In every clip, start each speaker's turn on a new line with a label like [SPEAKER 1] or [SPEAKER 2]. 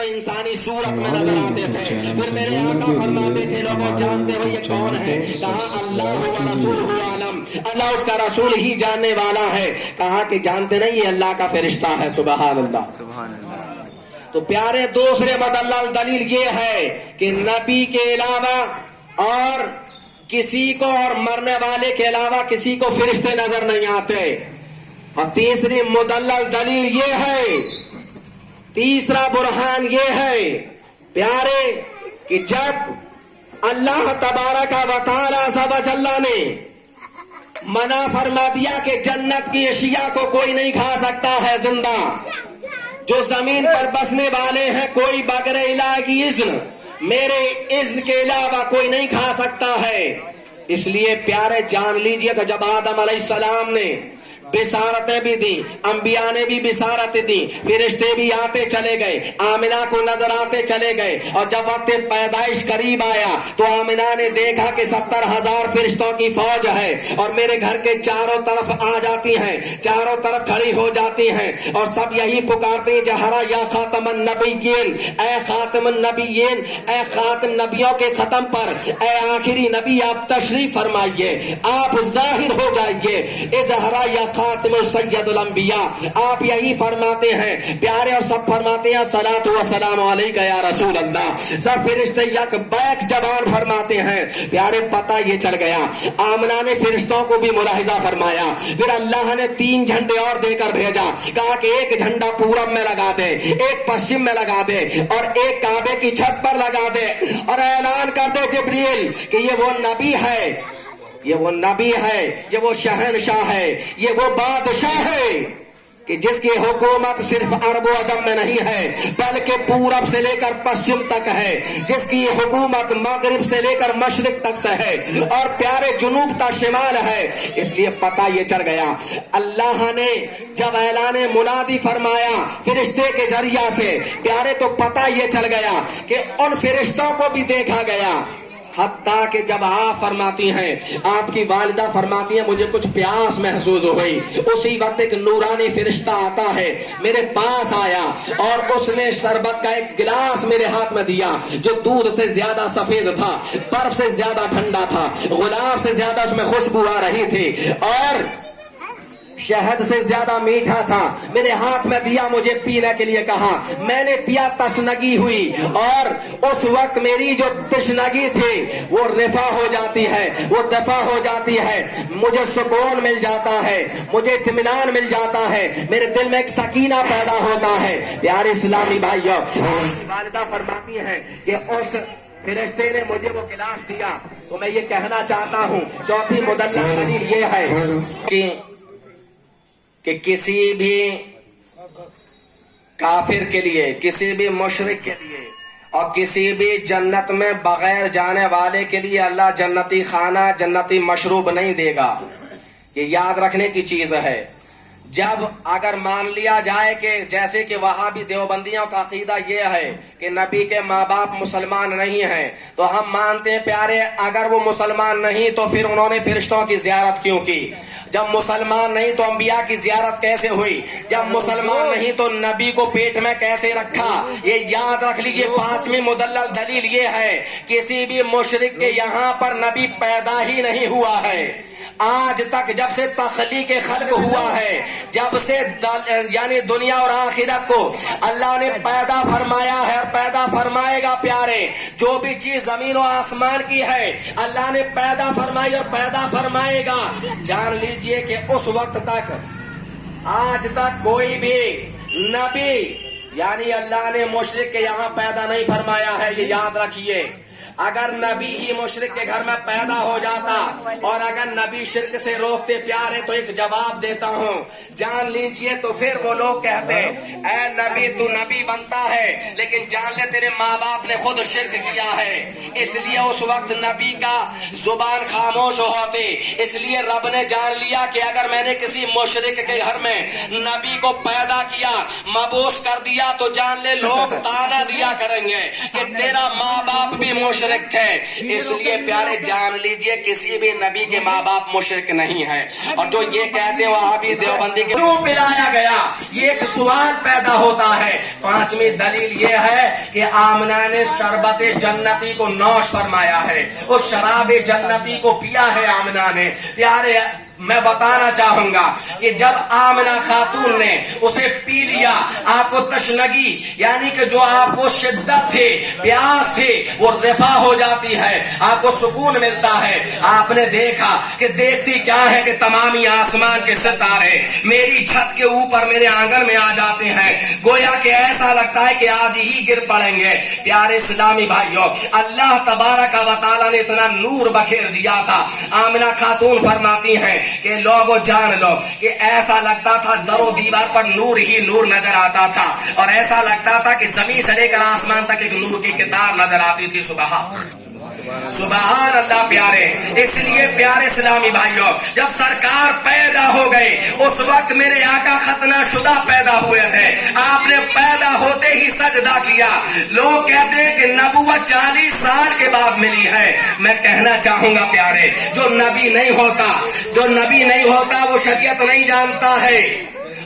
[SPEAKER 1] इंसानी सूरत में नजर आते थे। फिर मेरे आका फरमाते थे, लोगों जानते हो ये कौन है? कहा अल्लाह व रसूलुहु आलम, अल्लाह उसका रसूल ही जानने वाला है। कहा कि जानते नहीं, ये अल्लाह का फरिश्ता है। सुबहान अल्लाह। तो प्यारे दूसरे मुदल्लल दलील ये है कि नबी के अलावा और किसी को, और मरने वाले के अलावा किसी को फरिश्ते नजर नहीं आते। और तीसरी मुदल्लल दलील ये है, तीसरा बुरहान ये है प्यारे कि जब अल्लाह तबारक व तआला अज़्ज़ व जल्ला ने मना फरमा दिया कि जन्नत की अशिया को कोई नहीं खा सकता है जिंदा, जो जमीन पर बसने वाले हैं कोई बगैर इलाह की इज़्न, मेरे इज़्न के अलावा कोई नहीं खा सकता है। इसलिए प्यारे जान लीजिए कि जब आदम अलैहिस्सलाम ने बिसारतें भी दी, अंबिया ने भी बिसारतें दी, फिरिश्ते भी आते चले गए, आमिना को नजर आते चले गए। और जब वक्त पैदाइश करीब आया तो आमिना ने देखा कि 70,000 फिरिश्तों की फौज है और मेरे घर के चारों तरफ आ जाती हैं, चारों तरफ खड़ी हो जाती हैं और सब यही पुकारते हैं, जहरा या खातमन नबीयीन, ए खातमन नबीयीन, ए खातम नबियों के खत्म पर, ए आखिरी नबी आप तशरीफ फरमाइए, आप जाहिर हो जाइए, ए जहरा या खातिमुल सय्यदुल अंबिया, आप यही फरमाते हैं प्यारे। और सब फरमाते हैं सलातु व सलामु अलैका या रसूल अल्लाह। सब फरिश्ते यक बैक जबान फरमाते हैं प्यारे। पता ये चल गया, आमना ने फरिश्तों को भी मुलाहिजा फरमाया। फिर अल्लाह ने 3 झंडे और देकर भेजा, कहा कि एक झंडा पूरब में लगा दे, एक पश्चिम में लगा दे और एक काबे की छत पर लगा दे और ऐलान कर दे जिब्रील कि ये वो नबी है, ये वो नबी है, ये वो शहनशाह है, ये वो बादशाह है कि जिसकी हुकूमत सिर्फ अरब व अजम में नहीं है बल्कि पूरब से लेकर पश्चिम तक है, जिसकी हुकूमत मगरिब से लेकर मशरिक तक से है और प्यारे जुनूब तक शिमाल है। इसलिए पता ये चल गया, अल्लाह ने जब ऐलान मुनादी फरमाया फिरिश्ते के जरिया से प्यारे, तो पता ये चल गया कि उन फिरिश्तों को भी देखा गया। हत्ता कि जब आप फरमाती हैं, आपकी वालिदा फरमाती हैं मुझे कुछ प्यास महसूस हुई, उसी वक्त एक नूरानी फिरिश्ता आता है, मेरे पास आया और उसने शरबत का एक गिलास मेरे हाथ में दिया जो दूध से ज्यादा सफेद था, बर्फ से ज्यादा ठंडा था, गुलाब से ज्यादा उसमें खुशबू आ रही थी और शहद से ज्यादा मीठा था। मेरे हाथ में दिया, मुझे पीने के लिए कहा, मैंने पिया, तशनगी हुई और उस वक्त मेरी जो तशनगी थी वो रिफा हो जाती है, वो दफा हो जाती है, मुझे सुकून मिल जाता है, मुझे इत्मीनान मिल जाता है, मेरे दिल में एक सकीना पैदा होता है। प्यारे इस्लामी भाइयों, वालिदा फरमाती है कि उस फिरिश्ते ने मुझे वो गिलास दिया। तो मैं ये कहना चाहता हूँ, चौथी मुदल्लल दलील ये है कि किसी भी काफिर के लिए, किसी भी मुशरिक के लिए और किसी भी जन्नत में बगैर जाने वाले के लिए अल्लाह जन्नती खाना, जन्नती मशरूब नहीं देगा। ये याद रखने की चीज है। जब अगर मान लिया जाए कि जैसे कि वहाबी देवबंदियों का अकीदा ये है कि नबी के माँ बाप मुसलमान नहीं हैं, तो हम मानते हैं प्यारे अगर वो मुसलमान नहीं तो फिर उन्होंने फिरिश्तों की जियारत क्यों की? जब मुसलमान नहीं तो अंबिया की जियारत कैसे हुई? जब मुसलमान नहीं तो नबी को पेट में कैसे रखा? ये याद रख लीजिए। 5वीं मुदल्लल दलील ये है, किसी भी मुशरिक के यहाँ पर नबी पैदा ही नहीं हुआ है आज तक, जब से तख्लीक खल्क हुआ है, जब से यानी दुनिया और आखिरत को अल्लाह ने पैदा फरमाया है और पैदा फरमाएगा। प्यारे, जो भी चीज जमीन और आसमान की है अल्लाह ने पैदा फरमाई और पैदा फरमाएगा। जान लीजिए कि उस वक्त तक, आज तक कोई भी नबी यानी अल्लाह ने मुशरिक के यहाँ पैदा नहीं फरमाया है। ये याद रखिए। अगर नबी ही मुशरिक के घर में पैदा हो जाता और अगर नबी शिरक से रोकते प्यारे, तो एक जवाब देता हूँ, जान लीजिए। तो फिर वो लोग कहते ऐ नबी तू नबी बनता है लेकिन जान ले तेरे माँ बाप ने खुद शिरक किया है, इसलिए उस वक्त नबी का जुबान खामोश होती। इसलिए रब ने जान लिया कि अगर मैंने किसी मुशरिक के घर में नबी को पैदा किया, मबूस कर दिया, तो जान ले लोग ताना दिया करेंगे कि तेरा माँ बाप भी मुशरिक مشرک ہے. اس لیے پیارے جان لیجئے کسی بھی نبی کے ماں باپ مشرک نہیں ہے. اور جو یہ کہتے ہیں وہابی دیوبندی کے کیوں پلایا گیا, یہ ایک سوال پیدا ہوتا ہے. پانچویں دلیل یہ ہے کہ آمنہ نے شربت جنتی کو نوش فرمایا ہے, اس شراب جنتی کو پیا ہے آمنہ نے. پیارے میں بتانا چاہوں گا کہ جب آمنہ خاتون نے اسے پی لیا, آپ کو تشنگی یعنی کہ جو آپ کو شدت تھی, پیاس تھی, وہ رفع ہو جاتی ہے, آپ کو سکون ملتا ہے. آپ نے دیکھا کہ دیکھتی کیا ہے کہ تمامی آسمان کے ستارے میری چھت کے اوپر میرے آنگن میں آ جاتے ہیں, گویا کہ ایسا لگتا ہے کہ آج ہی گر پڑیں گے. پیارے اسلامی بھائیوں, اللہ تبارک و تعالیٰ نے اتنا نور بکھیر دیا تھا. آمنہ خاتون فرماتی ہیں کہ لوگوں جان لو کہ ایسا لگتا تھا در و دیوار پر نور ہی نور نظر آتا تھا, اور ایسا لگتا تھا کہ زمین سے لے کر آسمان تک ایک نور کی کتاب نظر آتی تھی. سبحان اللہ پیارے. اس لیے پیارے اسلامی بھائیوں, جب سرکار پیدا ہو گئے اس وقت میرے آقا ختنہ شدہ پیدا ہوئے تھے. آپ نے پیدا ہوتے ہی سجدہ کیا. لوگ کہتے ہیں کہ نبوت 40 سال کے بعد ملی ہے. میں کہنا چاہوں گا پیارے, جو نبی نہیں ہوتا وہ شریعت نہیں جانتا ہے,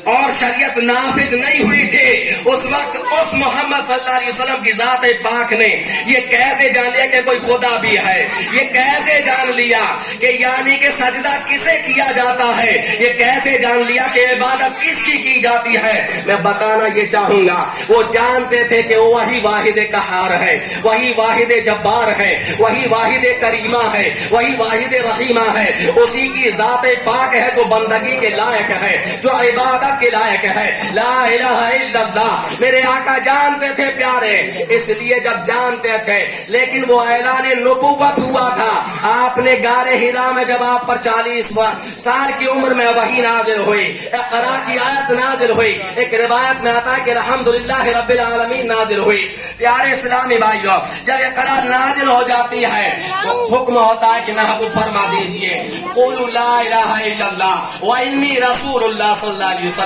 [SPEAKER 1] اور شریعت نافذ نہیں ہوئی تھی اس وقت اس محمد صلی اللہ علیہ وسلم کی ذات پاک نے یہ کیسے جان لیا کہ کوئی خدا بھی ہے, یہ کیسے جان لیا کہ یعنی کہ سجدہ کسے کیا جاتا ہے, یہ کیسے جان لیا کہ عبادت کس کی جاتی ہے. میں بتانا یہ چاہوں گا, وہ جانتے تھے کہ وہی واحد قہار ہے, وہی واحد جبار ہے, وہی واحد کریمہ ہے, وہی واحد رحیمہ ہے, اسی کی ذات پاک ہے جو بندگی کے لائق ہے, جو عبادت کے لائق ہے. لا الہ الا اللہ. میرے آقا جانتے تھے پیارے, اس لیے جب جانتے تھے لیکن وہ اعلان نبوت ہوا تھا. آپ نے غار حرا میں جب آپ پر 40 سال کی عمر میں وحی نازل ہوئی, اقرا کی آیت نازل ہوئی, ایک روایت میں آتا ہے کہ الحمدللہ رب العالمین نازل ہوئی. پیارے اسلامی بھائیوں, جب اقرا نازل ہو جاتی ہے تو حکم ہوتا ہے کہ محبوب فرما دیجئے قولوا لا الہ الا اللہ وانی رسول اللہ صلی اللہ علیہ وسلم.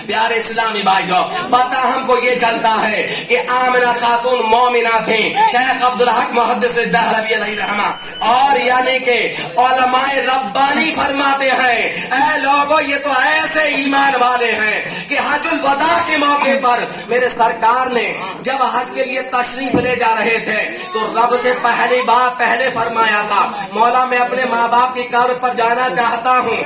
[SPEAKER 1] پیارے اسلامی بھائیوں, پتہ ہم کو یہ چلتا ہے کہ آمنہ خاتون مومنہ تھیں. شیخ عبدالحق محدث دہلوی علیہ رحمہ اور یعنی کہ علماء ربانی فرماتے ہیں, اے لوگوں یہ تو ایسے ایمان والے ہیں کہ حج الوداع کے موقع پر میرے سرکار نے جب حج کے لیے تشریف لے جا رہے تھے تو رب سے پہلی بات پہلے فرمایا تھا, مولا میں اپنے ماں باپ کی قبر پر جانا چاہتا ہوں,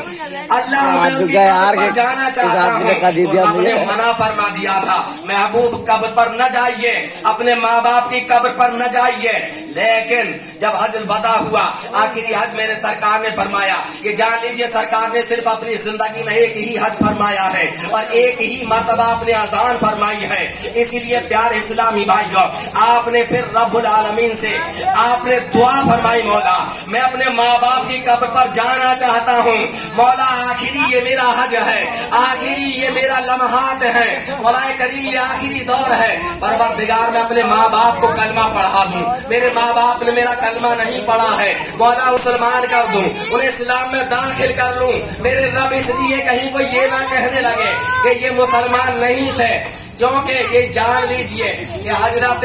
[SPEAKER 1] اللہ میں ان کی قبر پر جانا چاہتا ہوں. تو رب نے منع فرما دیا تھا, محبوب قبر پر نہ جائیے, اپنے ماں باپ کی قبر پر نہ جائیے. لیکن جب حج الوداع ہوا, آخری حج میرے سرکار نے فرمایا کہ جان لیجئے سرکار نے صرف اپنی زندگی میں ایک ہی حج فرمایا ہے اور ایک ہی مرتبہ اپنے اذان فرمائی ہے. اسی لیے پیارے اسلامی بھائیوں, آپ نے پھر رب العالمین سے آپ نے دعا فرمائی, مولا میں اپنے ماں باپ کی قبر پر جانا چاہتا ہوں, مولا آخری یہ میرا حج ہے, آخری یہ میرا لمحات ہے, مولا کریم یہ آخری دور ہے, پروردگار میں اپنے ماں باپ کو کلمہ پڑھا دوں, میرے ماں باپ نے میرا کلمہ نہیں پڑھا ہے, مولا مسلمان کر دوں, انہیں اسلام میں داخل کر لوں. میرے رب اس لیے کہیں کوئی یہ نہ کہنے لگے کہ یہ مسلمان نہیں تھے, کیونکہ یہ جان لیجئے کہ حضرت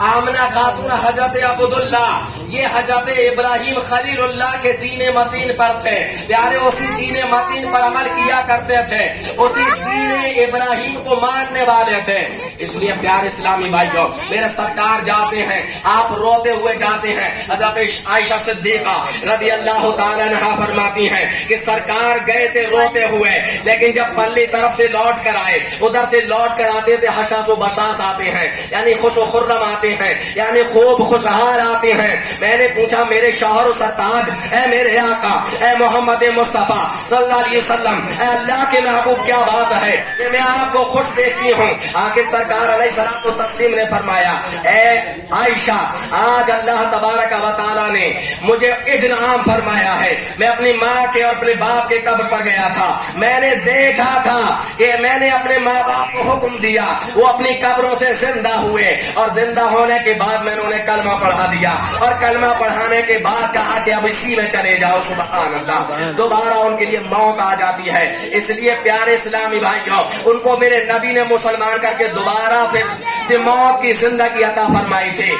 [SPEAKER 1] آمنہ خاتون حضرت عبداللہ یہ حضرت ابراہیم خلیل اللہ کے دین متین پر تھے. پیارے اسی دین متین پر عمل کیا کرتے تھے, اسی دین ابراہیم کو ماننے والے تھے. اس لیے پیارے اسلامی بھائیوں, میرے سرکار جاتے ہیں, آپ روتے ہوئے جاتے ہیں. حضرت عائشہ صدیقہ رضی اللہ تعالیٰ عنہا فرماتی ہیں کہ سرکار گئے تھے روتے ہوئے, لیکن جب پلی طرف سے لوٹ کر آئے, ادھر سے لوٹ کر آتے تھے حشاس و بشاس آتے ہیں, یعنی خوش و خرم آتے ہیں, یعنی خوب خوشحال آتے ہیں. میں نے پوچھا میرے شوہر و سرتاج, اے میرے آقا, اے محمد مصطفیٰ صلی اللہ علیہ وسلم, اے اللہ کے محبوب کیا بات ہے کہ میں آپ کو خوش دیکھتی ہوں. آخر سرکار علیہ الصلوۃ والتسلیم نے فرمایا, اے عائشہ آج اللہ تبارک و تعالیٰ نے مجھے اذن عام فرمایا ہے. میں اپنی ماں کے اور اپنے باپ کے قبر پر گیا تھا, میں نے دیکھا تھا کہ میں نے اپنے ماں باپ आपको हुक्म दिया, वो अपनी कब्रों से जिंदा हुए और जिंदा होने के बाद मैंने उन्हें कलमा पढ़ा दिया और कलमा पढ़ाने के बाद कहा कि अब इसी में चले जाओ। सुभान अल्लाह। दोबारा उनके लिए मौत आ जाती है। इसलिए प्यारे इस्लामी भाइयों, उनको मेरे नबी ने मुसलमान करके दोबारा फिर से मौत की जिंदगी अता फरमाई थी।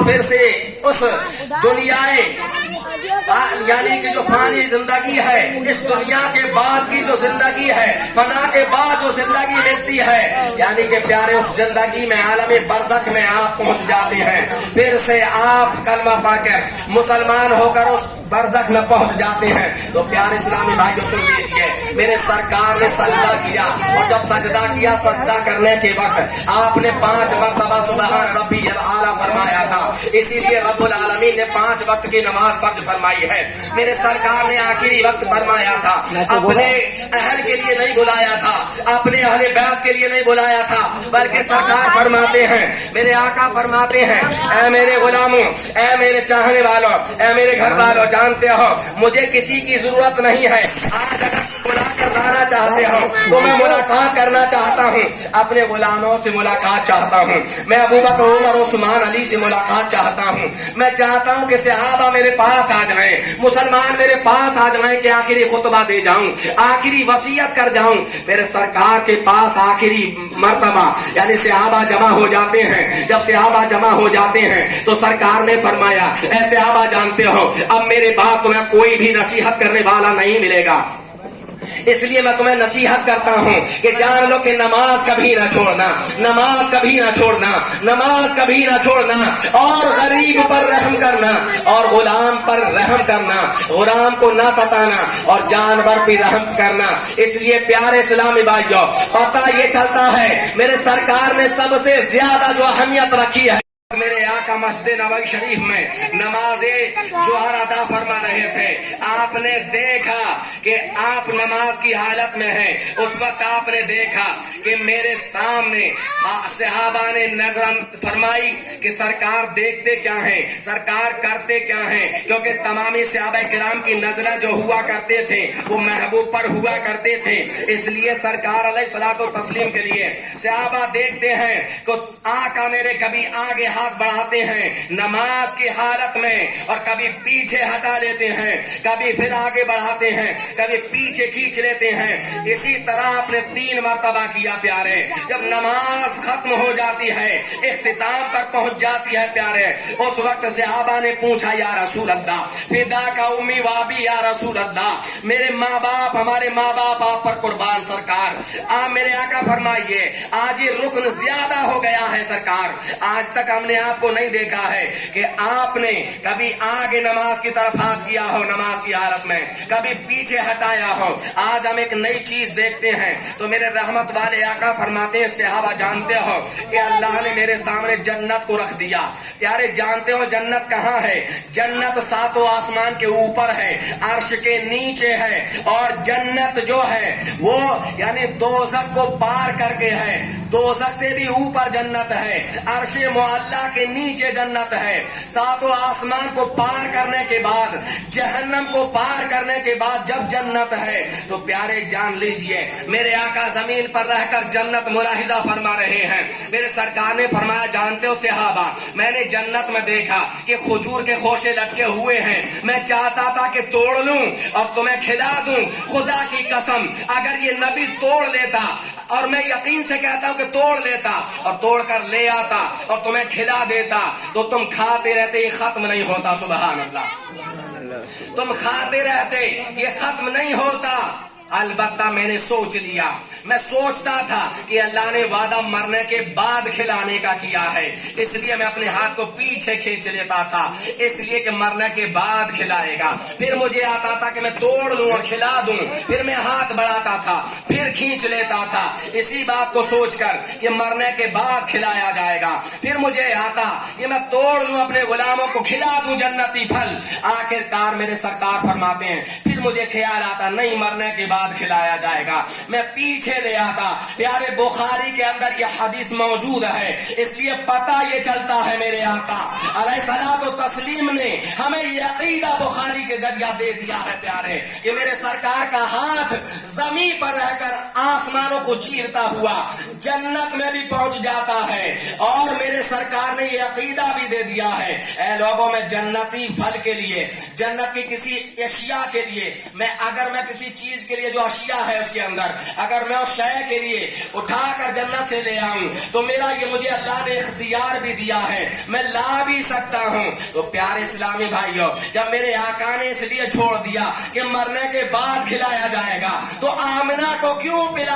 [SPEAKER 1] फिर से उस दुनियाए यानी कि जो फानी जिंदगी है, इस दुनिया के बाद की जो जिंदगी है, फना के बाद जो जिंदगी मिलती है, यानी कि प्यारे उस जिंदगी में आलम बरज़ख में आप पहुंच जाते हैं। फिर से आप कलमा पाकर मुसलमान होकर उस बरज़ख में पहुंच जाते हैं। तो प्यारे इस्लामी भाइयों सुन लीजिए, मेरे सरकार ने सजदा किया और जब सजदा किया, सजदा करने के वक्त आपने 5 मरतबा सुबहान रब्बियल आला फरमाया था। इसीलिए रब्बुल आलमीन ने 5 वक्त की नमाज फर्ज फरमाई है। मेरे सरकार ने आखिरी वक्त फरमाया था, अपने अहल के लिए नहीं बुलाया था, अपने अहले बैत के लिए नहीं बुलाया था, बल्कि सरकार फरमाते हैं, मेरे आका फरमाते हैं, ऐ मेरे गुलामों, ऐ मेरे चाहने वालों, ऐ मेरे घर वालों, जानते हो मुझे किसी की जरूरत नहीं है। आज अगर बुला कर लाना चाहते हो तो मैं मुलाकात करना चाहता हूँ, अपने गुलामों से मुलाकात चाहता हूँ, मैं अबू बकर, उमर, उस्मान, अली से मुलाकात चाहता हूँ। मैं चाहता हूँ कि सहाबा मेरे पास आ जाएं, मुसलमान मेरे पास आ जाएं कि आखिरी खुतबा दे जाऊं, आखिरी वसीयत कर जाऊं। मेरे सरकार के पास आखिरी मर्तबा यानी सहाबा जमा हो जाते हैं। जब सहाबा जमा हो जाते हैं तो सरकार ने फरमाया, ऐ सहाबा जानते हो अब मेरे बाद तुम्हें कोई भी नसीहत करने वाला नहीं मिलेगा, इसलिए मैं तुम्हें नसीहत करता हूँ कि जान लो कि नमाज कभी ना छोड़ना, नमाज कभी ना छोड़ना, नमाज कभी ना छोड़ना, और गरीब पर रहम करना और गुलाम पर रहम करना, गुलाम को ना सताना और जानवर पर रहम करना। इसलिए प्यारे इस्लामी भाइयों, पता ये चलता है मेरे सरकार ने सबसे ज्यादा जो अहमियत रखी है, मेरे आका मस्जिद नबवी शरीफ में नमाज़े जोहर अदा फरमा रहे थे। आपने देखा कि आप नमाज की हालत में हैं, उस वक्त आपने देखा कि मेरे सामने सहाबा ने नजर फरमाई कि सरकार देखते क्या हैं, सरकार करते क्या हैं, क्योंकि तमामी सहाबा किराम की नजरें जो हुआ करते थे वो महबूब पर हुआ करते थे। इसलिए सरकार अलैहिस्सलातु तस्लीम के लिए सहाबा देखते हैं कि आका मेरे कभी आगे हाथ बढ़ाते हैं नमाज की हालत में और कभी पीछे हटा लेते हैं, कभी फिर आगे बढ़ाते हैं, कभी पीछे खींच लेते हैं। इसी तरह आपने 3 मरतबा किया प्यारे। जब नमाज खत्म हो जाती है, इख्तिताम पर पहुंच जाती है प्यारे, उस वक्त सहाबा ने पूछा, या रसूल अल्लाह, फिदा का उम्मी वाबी या रसूल अल्लाह, मेरे माँ बाप, हमारे माँ बाप आप पर कुर्बान सरकार, आप मेरे आका फरमाइए, आज ये रुकन ज्यादा हो गया है सरकार। आज तक हमने आपको नहीं देखा है कि आपने कभी आगे नमाज की तरफ हाथ किया हो नमाज की हालत में, कभी पीछे हटाया हो। आज हम एक नई चीज देखते हैं। तो मेरे रहमत वाले आका फरमाते हैं, सहाबा जानते हो कि अल्लाह ने मेरे सामने जन्नत को रख दिया। प्यारे जानते हो जन्नत कहाँ है? जन्नत 7 आसमान के ऊपर है, अर्श के नीचे है, और जन्नत जो है वो यानी दोज़ख को पार करके है, दोज़ख से भी ऊपर जन्नत है, अर्श मुअल्ला के नीचे जन्नत है। 7 आसमान को पार करने के बाद, जहन्नम को पार करने के बाद जब जन्नत है, तो प्यारे जान लीजिए मेरे आका जमीन पर रहकर जन्नत मुलाहिजा फरमा रहे हैं। मेरे सरकार ने फरमाया, जानते हो सहाबा, मैंने जन्नत में देखा कि खजूर के खोशे लटके हुए हैं, मैं चाहता था कि तोड़ लूं और तुम्हें खिला दूं। खुदा की कसम अगर ये नबी तोड़ लेता, और मैं यकीन से कहता हूं कि तोड़ लेता और तोड़ कर ले आता और तुम्हें खिला देता, तो तुम खाते रहते, ये खत्म नहीं होता। सुभान अल्लाह, तुम खाते रहते, ये खत्म नहीं होता। अलबत्ता मैंने सोच लिया, मैं सोचता था कि अल्लाह ने वादा मरने के बाद खिलाने का किया है, इसलिए मैं अपने हाथ को पीछे खींच लेता था, इसलिए कि मरने के बाद खिलाएगा। फिर मुझे आता था कि मैं तोड़ लूं और खिला दूं, फिर मैं हाथ बढ़ाता था, फिर खींच लेता था, इसी बात को सोचकर कि मरने के बाद खिलाया जाएगा। फिर मुझे आता कि मैं तोड़ लूं, अपने गुलामों को खिला दूं जन्नती फल। आखिरकार मेरे सरकार फरमाते हैं, फिर मुझे ख्याल आता नहीं, मरने के बाद بعد کھلایا جائے گا. میں پیچھے لے آتا. پیارے بخاری کے اندر یہ حدیث موجود ہے, اس لیے پتہ یہ چلتا ہے میرے آقا علیہ الصلوۃ والتسلیم نے ہمیں یہ عقیدہ بخاری کے ذریعہ دے دیا ہے پیارے, کہ میرے سرکار کا ہاتھ زمین پر رہ کر آسمانوں کو چیرتا ہوا جنت میں بھی پہنچ جاتا ہے. اور میرے سرکار نے یہ عقیدہ بھی دے دیا ہے, اے لوگوں میں جنتی پھل کے لیے, جنت کی کسی اشیاء کے لیے, اگر میں کسی چیز کے لیے جو اشیاء ہے اس کے اندر, اگر میں اس شے کے لیے اٹھا کر جنت سے لے آؤں تو میرا یہ مجھے اللہ نے اختیار بھی دیا ہے, میں لا بھی سکتا ہوں. تو پیارے اسلامی بھائیوں, جب میرے آقا نے اس لیے چھوڑ دیا کہ مرنے کے بعد کھلایا جائے گا, تو آمنہ کو کیوں پلا